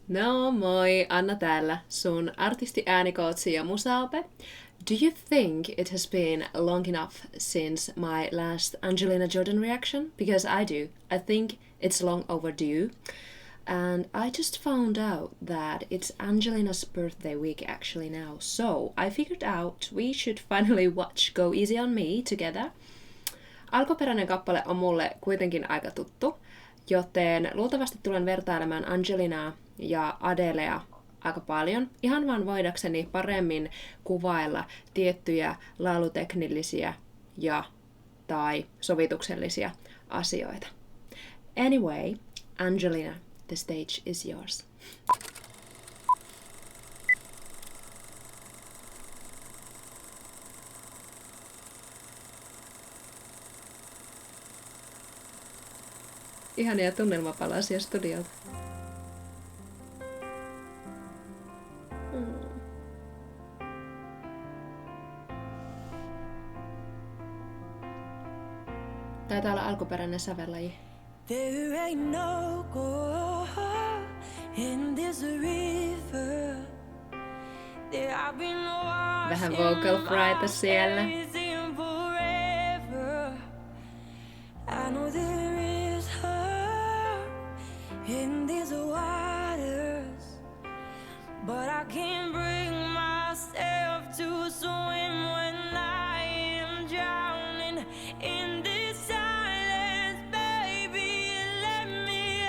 No moi, Anna täällä, sun artisti äänikoutsi ja musaope. Do you think it has been long enough since my last Angelina Jordan reaction? Because I do. I think it's long overdue. And I just found out that it's Angelina's birthday week actually now. So I figured out we should finally watch Go Easy on Me together. Alkuperäinen kappale on mulle kuitenkin aika tuttu, joten luultavasti tulen vertailemaan Angelinaa ja Adelea aika paljon, ihan vaan voidakseni paremmin kuvailla tiettyjä lauluteknillisiä ja tai sovituksellisia asioita. Anyway, Angelina, the stage is yours. Ihania tunnelmapalasia studiolta. Taitaa olla alkuperäinen sävellaji. There ain't no gold in this river. There I've been Vähän vocal fryta siellä. I know there is hope in these waters, but I can't bring myself to swim when I am drowning in this silence. Baby, let me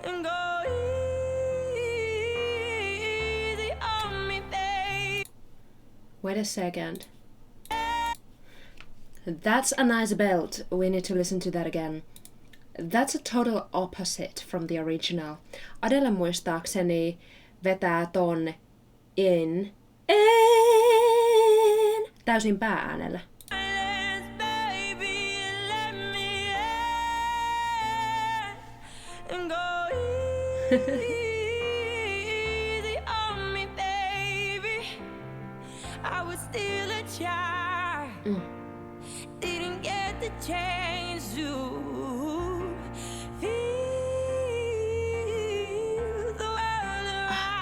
in and go easy on me, babe. Wait a second. That's a nice belt. We need to listen to that again. That's a total opposite from the original. Adele muistaakseni vetää ton in täysin päääänellä. Baby, let me in and go easy on me, baby. I was still a child. Didn't get the chance to feel the world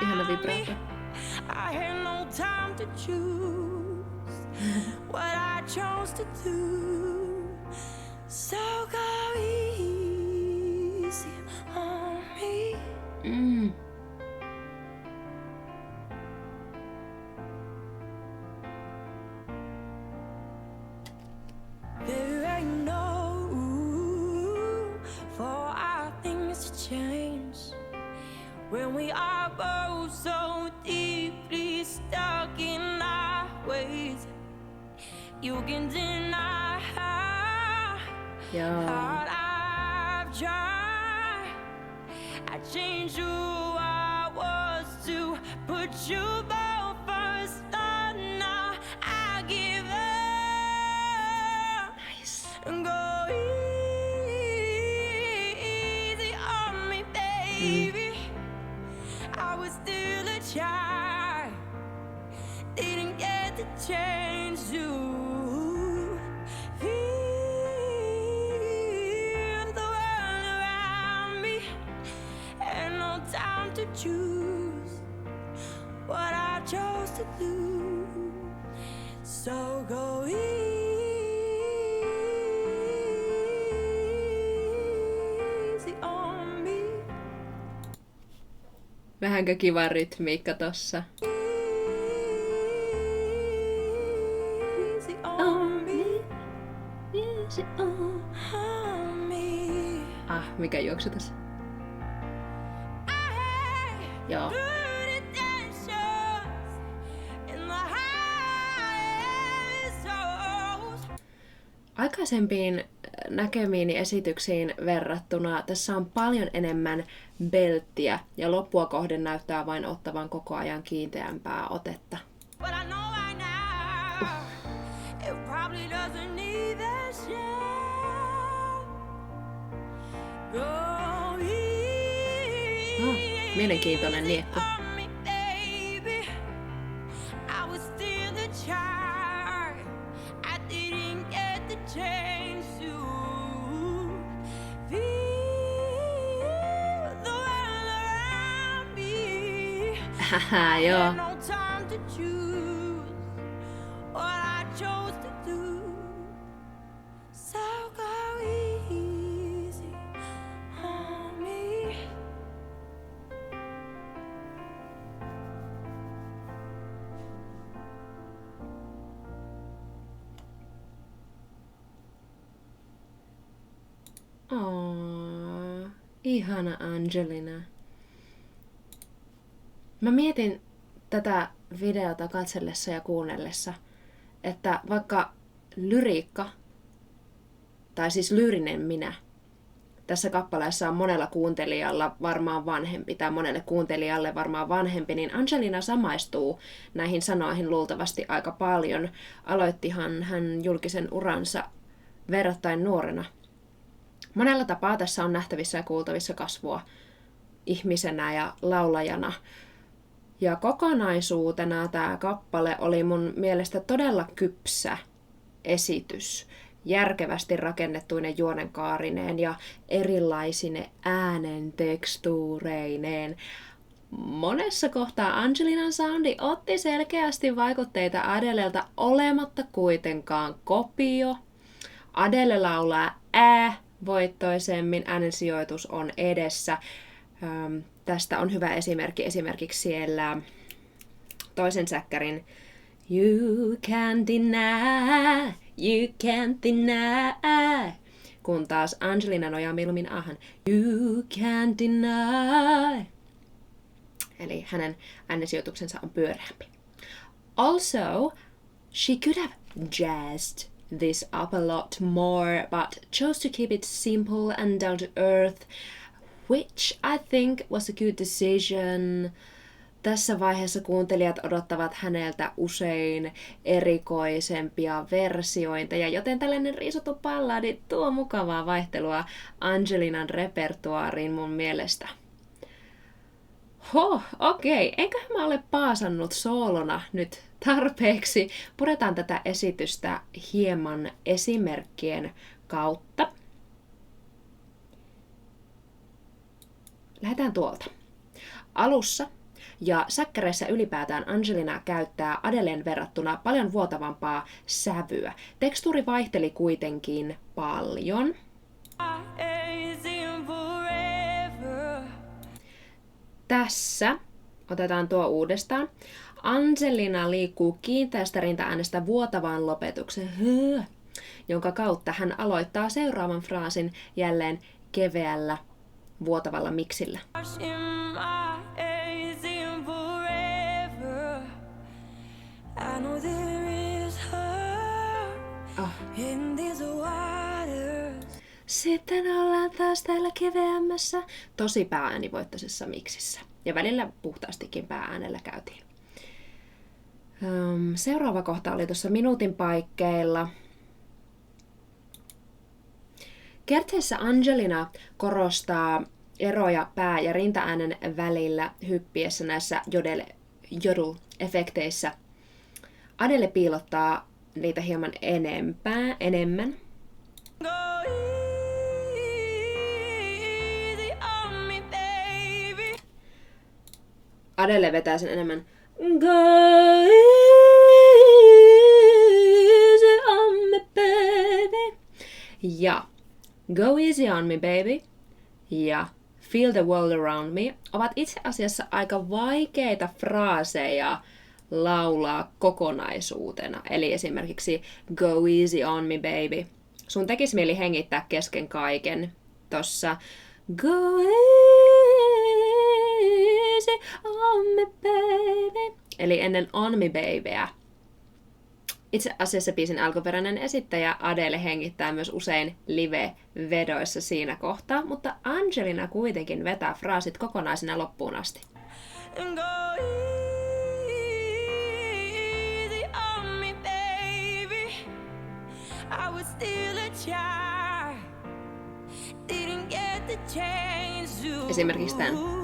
Ihana around me. vibrato. I had no time to choose what I chose to do. So go easy on me. There ain't no room for our things to change when we are both so deeply stuck in our ways. You can deny Joo. all I've tried. I changed who I was to put you both first. Now I give up. Nice. Go easy on me, baby. I was still a child. Didn't get the chance to feel the world around me. And no time to choose what I chose to do. So go easy on me. Vähänkö kiva rytmiikka tossa? Easy on me. Easy on. On me. Mikä juoksutus? Joo. Good intentions in the highest hopes. Aikaisempiin näkemiini esityksiin verrattuna tässä on paljon enemmän belttiä ja loppua kohden näyttää vain ottavan koko ajan kiinteämpää otetta. But I know right now it probably doesn't even show. Go Mielenkiintoinen niekku. on me, baby. I was still a child. I didn't get the chance to feel Haha, joo. Had no time to choose what I chose to do. So go easy on me. Ihana Angelina. Mä mietin tätä videota katsellessa ja kuunnellessa, että vaikka lyriikka, tai siis lyyrinen minä, tässä kappaleessa on monella kuuntelijalla varmaan vanhempi, tai monelle kuuntelijalle varmaan vanhempi, niin Angelina samaistuu näihin sanoihin luultavasti aika paljon. Aloittihan hän julkisen uransa verrattain nuorena. Monella tapaa tässä on nähtävissä ja kuultavissa kasvua ihmisenä ja laulajana. Ja kokonaisuutena tämä kappale oli mun mielestä todella kypsä esitys, järkevästi rakennettuinen juonenkaarineen ja erilaisine äänen tekstuureineen. Monessa kohtaa Angelinan soundi otti selkeästi vaikutteita Adelelta olematta kuitenkaan kopio. Adele laulaa voittoisemmin, äänen sijoitus on edessä. Tästä on hyvä esimerkki esimerkiksi siellä toisen säkkärin You can't deny, you can't deny. Kun taas Angelina nojaa mieluummin ahan You can't deny. Eli hänen äänensijoituksensa on pyöreämpi. Also, she could have jazzed this up a lot more, but chose to keep it simple and down to earth, which I think was a good decision. Tässä vaiheessa kuuntelijat odottavat häneltä usein erikoisempia versiointeja, joten tällainen riisuttu balladi tuo mukavaa vaihtelua Angelinan repertuaariin mun mielestä. Okei. Enköhän mä ole paasannut soolona nyt tarpeeksi. Puretaan tätä esitystä hieman esimerkkien kautta. Lähdetään tuolta. Alussa ja säkkäreissä ylipäätään Angelina käyttää Adeleen verrattuna paljon vuotavampaa sävyä. Tekstuuri vaihteli kuitenkin paljon. Tässä, otetaan tuo uudestaan, Angelina liikkuu kiinteästä rintaäänestä vuotavaan lopetuksen, jonka kautta hän aloittaa seuraavan fraasin jälleen keveällä vuotavalla miksillä. Sitten ollaan taas täällä keveämmässä, tosi päääänivoittoisessa miksissä. Ja välillä puhtaastikin päääänellä käytiin. Seuraava kohta oli tuossa minuutin paikkeilla. Kerteessä Angelina korostaa eroja pää- ja rintaäänen välillä hyppiessä näissä jodel-efekteissä. Adele piilottaa niitä hieman enemmän. Adele vetää sen enemmän. Go easy on me baby. Ja Go easy on me baby ja Feel the world around me ovat itse asiassa aika vaikeita fraaseja laulaa kokonaisuutena. Eli esimerkiksi Go easy on me baby. Sun tekisi mieli hengittää kesken kaiken tossa Go easy on me baby. Eli ennen on me babyä. Itse asiassa biisin alkuperäinen esittäjä Adele hengittää myös usein live-vedoissa siinä kohtaa, mutta Angelina kuitenkin vetää fraasit kokonaisena loppuun asti. Esimerkiksi tämän.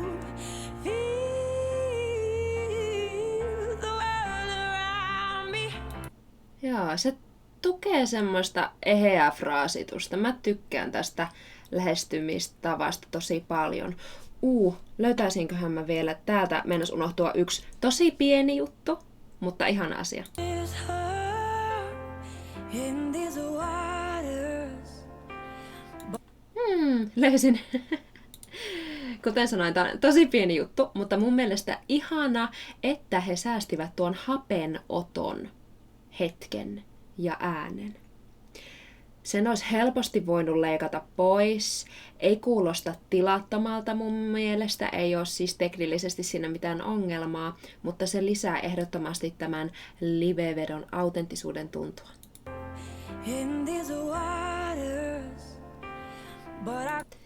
Joo, se tukee semmoista eheää fraasitusta. Mä tykkään tästä lähestymistavasta tosi paljon. Löytäisinköhän mä vielä? Täältä meinasi unohtua yksi tosi pieni juttu, mutta ihana asia. Is her in these waters. Löysin. Kuten sanoin, tämä on tosi pieni juttu, mutta mun mielestä ihana, että he säästivät tuon hapenoton hetken ja äänen. Sen olisi helposti voinut leikata pois. Ei kuulosta tilattomalta mun mielestä, ei ole siis teknillisesti siinä mitään ongelmaa, mutta se lisää ehdottomasti tämän live-vedon autenttisuuden tuntua. In these waters. But I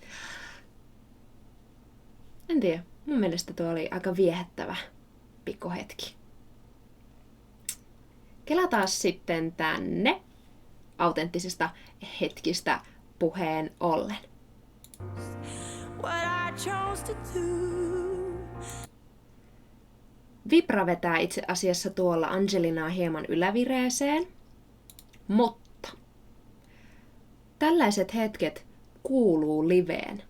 En tiedä, mun mielestä tuo oli aika viehättävä pikkuhetki. Kelataan sitten tänne autenttisista hetkistä puheen ollen. what I chose to do. Vibra vetää itse asiassa tuolla Angelinaa hieman ylävireeseen, mutta tällaiset hetket kuuluu liveen.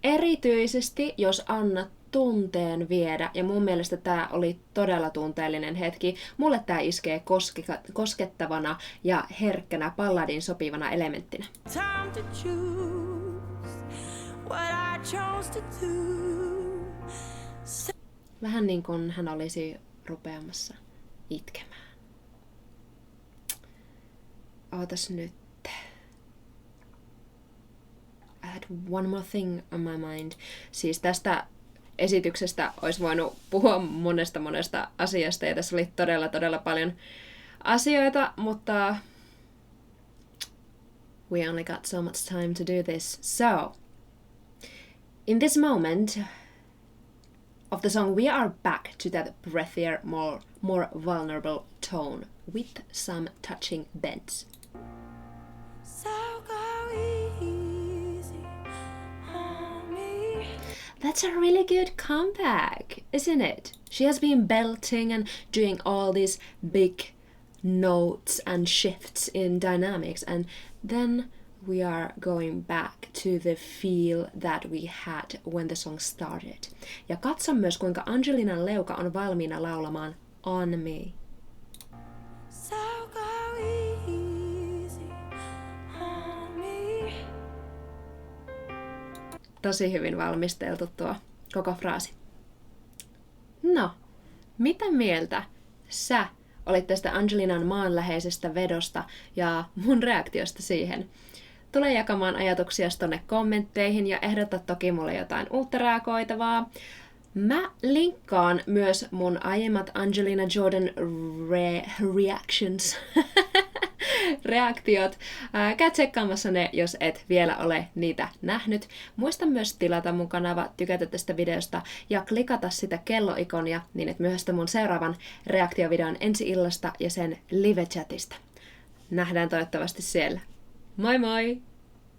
Erityisesti jos annat tunteen viedä, ja mun mielestä tää oli todella tunteellinen hetki. Mulle tää iskee koskettavana ja herkkänä balladin sopivana elementtinä. Time to choose what I chose to do. Vähän niin kuin hän olisi rupeamassa itkemään. Ootas nyt. I had one more thing on my mind. Siis tästä esityksestä olisi voinut puhua monesta asiasta, ja tässä oli todella paljon asioita, mutta we only got so much time to do this. So, in this moment of the song, we are back to that breathier, more vulnerable tone with some touching bends. So go easy on me. That's a really good comeback, isn't it? She has been belting and doing all these big notes and shifts in dynamics, and then we are going back to the feel that we had when the song started. Ja katso myös, kuinka Angelinan leuka on valmiina laulamaan On Me. So go easy on me. Tosi hyvin valmisteltu tuo koko fraasi. No, mitä mieltä sä olit tästä Angelinan maanläheisestä vedosta ja mun reaktiosta siihen? Tule jakamaan ajatuksia tonne kommentteihin ja ehdota toki mulle jotain uutta reagoitavaa. Mä linkkaan myös mun aiemmat Angelina Jordan reactions, reaktiot. Käy tsekkaamassa ne, jos et vielä ole niitä nähnyt. Muista myös tilata mun kanava, tykätä tästä videosta ja klikata sitä kelloikonia, niin et myöhästä mun seuraavan reaktiovideon ensi illasta ja sen live-chatista. Nähdään toivottavasti siellä. Moi moi!